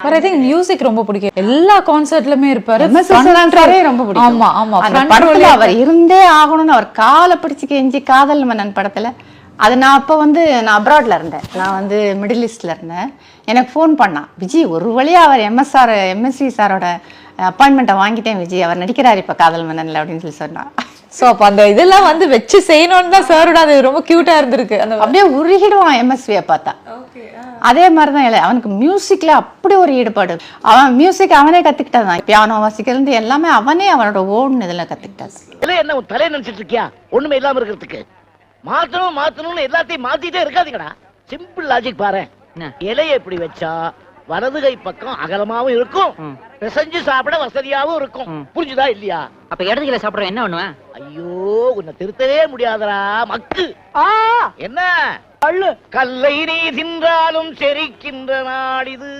But I think music ரொம்ப பிடிக்கும். எல்லா கான்சர்ட்லயுமே இருப்பாரு. ரொம்ப பிடிக்கும். ஆமா ஆமா. அந்த படத்துல அவர் இருந்தே ஆகணும்னு அவர் காலை பிடிச்சு கெஞ்சி காதல் மன்னன் படத்துல அது நான் அப்போ நான் அப்ராட்ல இருந்தேன். நான் மிடில் ஈஸ்ட்ல இருந்தேன். எனக்கு ஃபோன் பண்ணான், விஜய் ஒரு வழியா அவர் எம்எஸ்வி சாரோட அப்பாயின்மெண்ட்டை வாங்கிட்டேன் விஜய், அவர் நடிக்கிறார் இப்போ காதல் மன்னன்ல அப்படின்னு சொல்லி சொன்னான். சோ அப்ப அந்த இதெல்லாம் வச்சு செய்யணும்னு தான் சாரோட அது ரொம்ப கியூட்டா இருந்திருக்கு. அந்த அப்படியே உருகிடுவான் எம்எஸ்வியை பார்த்தா. அதே மாதிரிதான் அவனுக்கு மியூசிக்ல அப்படி ஒரு ஈடுபாடு. அவன் மியூசிக் அவனே கத்துக்கிட்டான். பியானோ வாசிக்கிறது எல்லாமே அவனே அவனோட ஓன் இதுல கத்துக்கிட்டான். என்ன உன் தலையை நினைச்சிட்டு இருக்கியா ஒண்ணுமே இல்லாம இருக்கிறதுக்கு? மாத்தணும்னு எல்லாத்தையும் மாத்திட்டே இருக்காதீங்கடா. சிம்பிள் லாஜிக் பாரு. இலையை எப்படி வச்சா வலது கை பக்கம் அகலமாவும் இருக்கும், பிசைஞ்சு சாப்பிட வசதியாவும் இருக்கும். புரிஞ்சுதா இல்லையா? அப்ப இடது கையில சாப்பிடுற என்ன பண்ணுவேன்? ஐயோ உன்னை திருத்தவே முடியாதடா மக்கு. என்ன கல்லை நீ தின்றாலும் செரிக்கின்ற நாடிது.